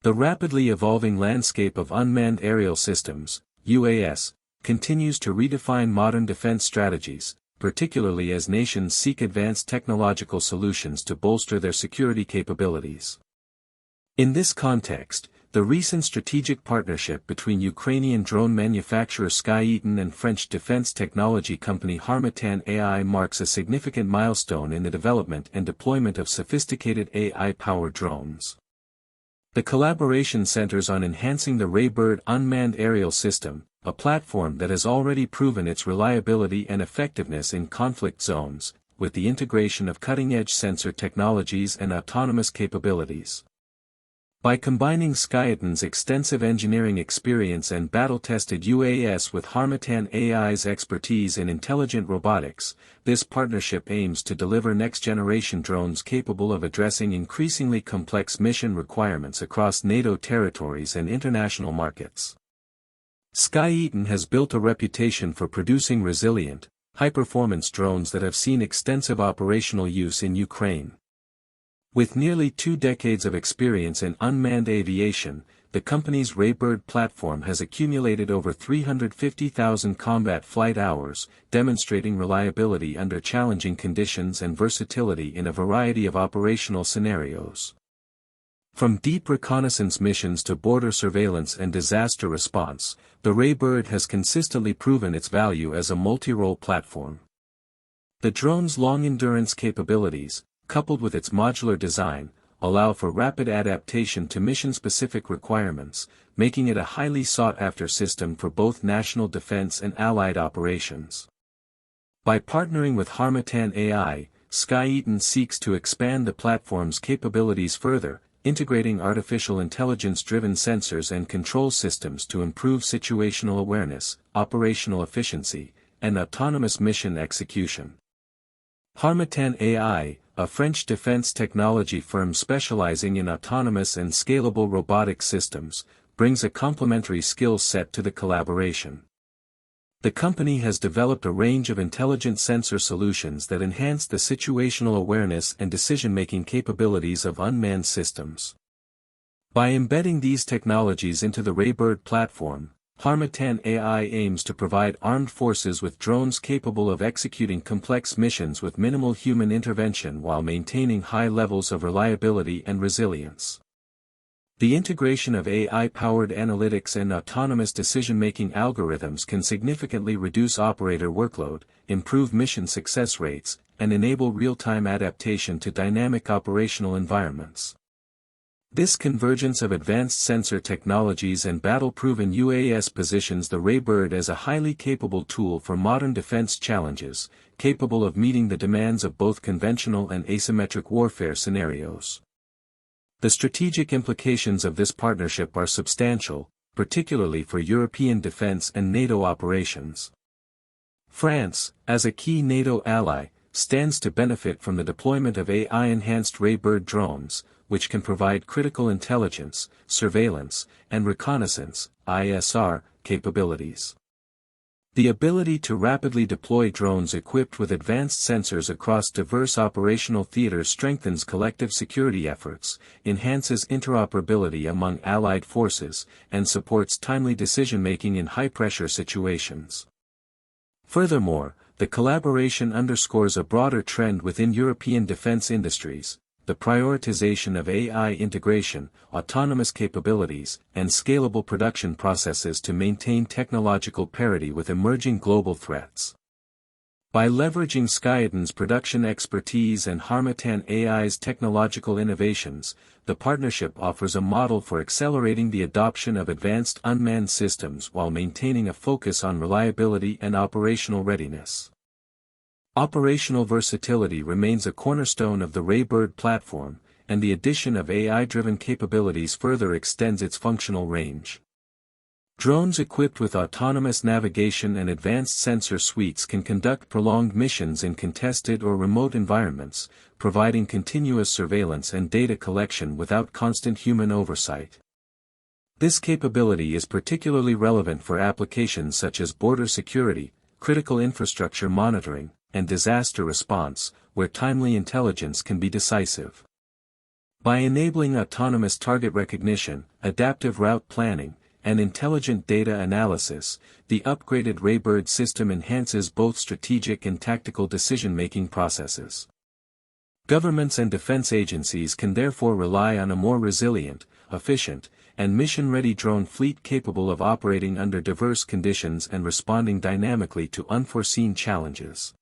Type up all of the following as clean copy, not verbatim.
The rapidly evolving landscape of unmanned aerial systems, UAS, continues to redefine modern defense strategies, particularly as nations seek advanced technological solutions to bolster their security capabilities. In this context, the recent strategic partnership between Ukrainian drone manufacturer Skyeton and French defense technology company Harmattan AI marks a significant milestone in the development and deployment of sophisticated AI-powered drones. The collaboration centers on enhancing the Raybird unmanned aerial system, a platform that has already proven its reliability and effectiveness in conflict zones, with the integration of cutting-edge sensor technologies and autonomous capabilities. By combining Skyeton's extensive engineering experience and battle-tested UAS with Harmattan AI's expertise in intelligent robotics, this partnership aims to deliver next-generation drones capable of addressing increasingly complex mission requirements across NATO territories and international markets. Skyeton has built a reputation for producing resilient, high-performance drones that have seen extensive operational use in Ukraine. With nearly 2 decades of experience in unmanned aviation, the company's Raybird platform has accumulated over 350,000 combat flight hours, demonstrating reliability under challenging conditions and versatility in a variety of operational scenarios. From deep reconnaissance missions to border surveillance and disaster response, the Raybird has consistently proven its value as a multi-role platform. The drone's long-endurance capabilities, coupled with its modular design, allow for rapid adaptation to mission-specific requirements, making it a highly sought-after system for both national defense and allied operations. By partnering with Harmattan AI, Skyeton seeks to expand the platform's capabilities further, integrating artificial intelligence-driven sensors and control systems to improve situational awareness, operational efficiency, and autonomous mission execution. Harmattan AI, a French defense technology firm specializing in autonomous and scalable robotic systems, brings a complementary skill set to the collaboration. The company has developed a range of intelligent sensor solutions that enhance the situational awareness and decision-making capabilities of unmanned systems. By embedding these technologies into the Raybird platform, Harmattan AI aims to provide armed forces with drones capable of executing complex missions with minimal human intervention while maintaining high levels of reliability and resilience. The integration of AI-powered analytics and autonomous decision-making algorithms can significantly reduce operator workload, improve mission success rates, and enable real-time adaptation to dynamic operational environments. This convergence of advanced sensor technologies and battle-proven UAS positions the Raybird as a highly capable tool for modern defense challenges, capable of meeting the demands of both conventional and asymmetric warfare scenarios. The strategic implications of this partnership are substantial, particularly for European defense and NATO operations. France, as a key NATO ally, stands to benefit from the deployment of AI-enhanced Raybird drones, which can provide critical intelligence, surveillance, and reconnaissance (ISR) capabilities. The ability to rapidly deploy drones equipped with advanced sensors across diverse operational theaters strengthens collective security efforts, enhances interoperability among allied forces, and supports timely decision-making in high-pressure situations. Furthermore, the collaboration underscores a broader trend within European defense industries: the prioritization of AI integration, autonomous capabilities, and scalable production processes to maintain technological parity with emerging global threats. By leveraging Skyeton's production expertise and Harmattan AI's technological innovations, the partnership offers a model for accelerating the adoption of advanced unmanned systems while maintaining a focus on reliability and operational readiness. Operational versatility remains a cornerstone of the Raybird platform, and the addition of AI-driven capabilities further extends its functional range. Drones equipped with autonomous navigation and advanced sensor suites can conduct prolonged missions in contested or remote environments, providing continuous surveillance and data collection without constant human oversight. This capability is particularly relevant for applications such as border security, critical infrastructure monitoring, and disaster response, where timely intelligence can be decisive. By enabling autonomous target recognition, adaptive route planning, and intelligent data analysis, the upgraded Raybird system enhances both strategic and tactical decision-making processes. Governments and defense agencies can therefore rely on a more resilient, efficient, and mission-ready drone fleet capable of operating under diverse conditions and responding dynamically to unforeseen challenges.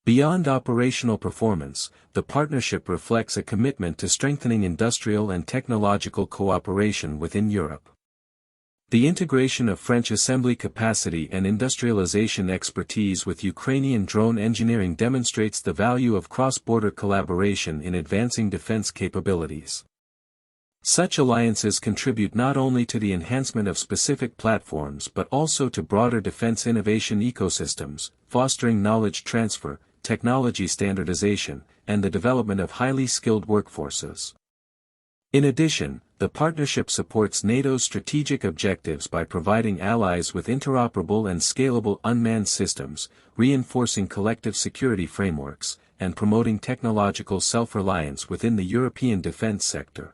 Beyond operational performance, the partnership reflects a commitment to strengthening industrial and technological cooperation within Europe. The integration of French assembly capacity and industrialization expertise with Ukrainian drone engineering demonstrates the value of cross-border collaboration in advancing defense capabilities. Such alliances contribute not only to the enhancement of specific platforms but also to broader defense innovation ecosystems, fostering knowledge transfer, technology standardization, and the development of highly skilled workforces. In addition, the partnership supports NATO's strategic objectives by providing allies with interoperable and scalable unmanned systems, reinforcing collective security frameworks, and promoting technological self-reliance within the European defense sector.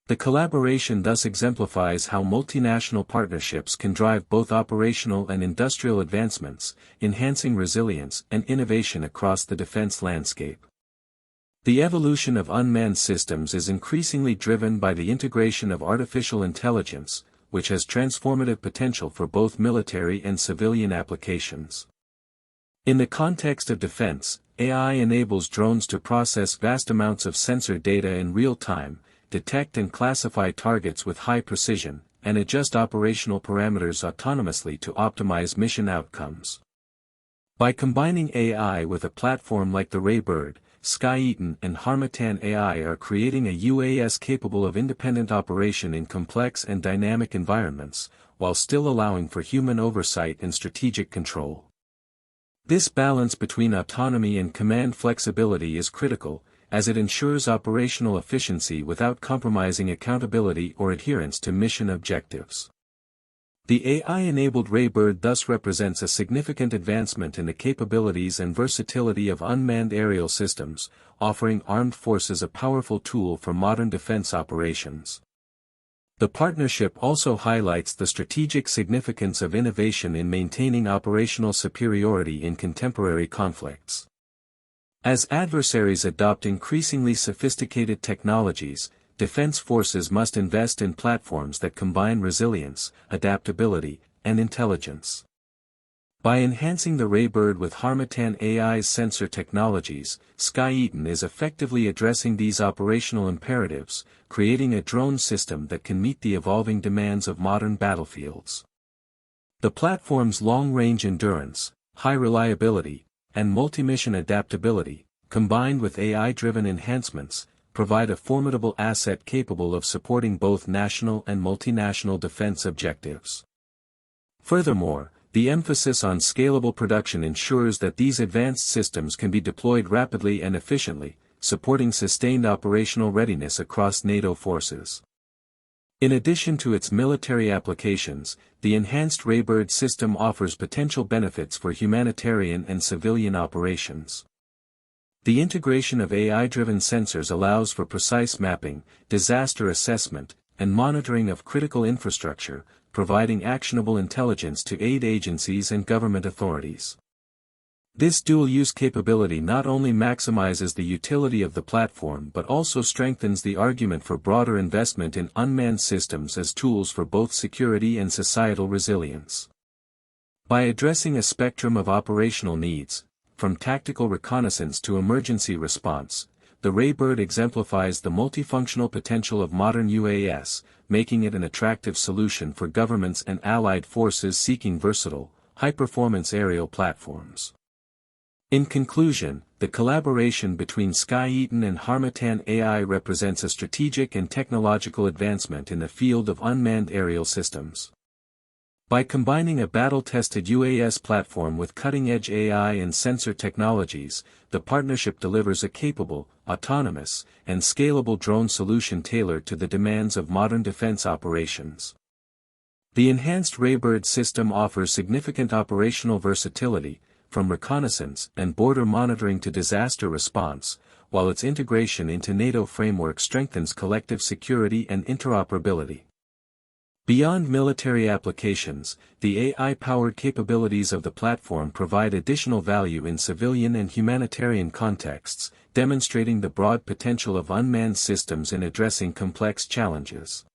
The collaboration thus exemplifies how multinational partnerships can drive both operational and industrial advancements, enhancing resilience and innovation across the defense landscape. The evolution of unmanned systems is increasingly driven by the integration of artificial intelligence, which has transformative potential for both military and civilian applications. In the context of defense, AI enables drones to process vast amounts of sensor data in real time, detect and classify targets with high precision, and adjust operational parameters autonomously to optimize mission outcomes. By combining AI with a platform like the Raybird, Skyeton and Harmattan AI are creating a UAS capable of independent operation in complex and dynamic environments, while still allowing for human oversight and strategic control. This balance between autonomy and command flexibility is critical, as it ensures operational efficiency without compromising accountability or adherence to mission objectives. The AI-enabled Raybird thus represents a significant advancement in the capabilities and versatility of unmanned aerial systems, offering armed forces a powerful tool for modern defense operations. The partnership also highlights the strategic significance of innovation in maintaining operational superiority in contemporary conflicts. As adversaries adopt increasingly sophisticated technologies, defense forces must invest in platforms that combine resilience, adaptability, and intelligence. By enhancing the Raybird with Harmattan AI's sensor technologies, Skyeton is effectively addressing these operational imperatives, creating a drone system that can meet the evolving demands of modern battlefields. The platform's long-range endurance, high reliability, and multi-mission adaptability, combined with AI-driven enhancements, provide a formidable asset capable of supporting both national and multinational defense objectives. Furthermore, the emphasis on scalable production ensures that these advanced systems can be deployed rapidly and efficiently, supporting sustained operational readiness across NATO forces. In addition to its military applications, the enhanced Raybird system offers potential benefits for humanitarian and civilian operations. The integration of AI-driven sensors allows for precise mapping, disaster assessment, and monitoring of critical infrastructure, providing actionable intelligence to aid agencies and government authorities. This dual-use capability not only maximizes the utility of the platform but also strengthens the argument for broader investment in unmanned systems as tools for both security and societal resilience. By addressing a spectrum of operational needs, from tactical reconnaissance to emergency response, the Raybird exemplifies the multifunctional potential of modern UAS, making it an attractive solution for governments and allied forces seeking versatile, high-performance aerial platforms. In conclusion, the collaboration between Skyeton and Harmattan AI represents a strategic and technological advancement in the field of unmanned aerial systems. By combining a battle-tested UAS platform with cutting-edge AI and sensor technologies, the partnership delivers a capable, autonomous, and scalable drone solution tailored to the demands of modern defense operations. The enhanced Raybird system offers significant operational versatility, from reconnaissance and border monitoring to disaster response, while its integration into NATO framework strengthens collective security and interoperability. Beyond military applications, the AI-powered capabilities of the platform provide additional value in civilian and humanitarian contexts, demonstrating the broad potential of unmanned systems in addressing complex challenges.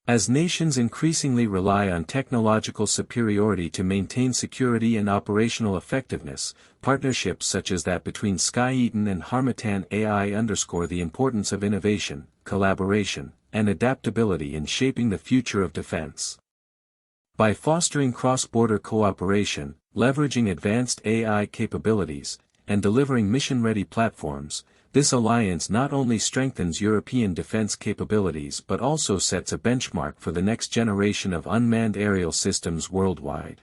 As nations increasingly rely on technological superiority to maintain security and operational effectiveness, partnerships such as that between Skyeton and Harmattan AI underscore the importance of innovation, collaboration, and adaptability in shaping the future of defense. By fostering cross-border cooperation, leveraging advanced AI capabilities, and delivering mission-ready platforms, this alliance not only strengthens European defense capabilities but also sets a benchmark for the next generation of unmanned aerial systems worldwide.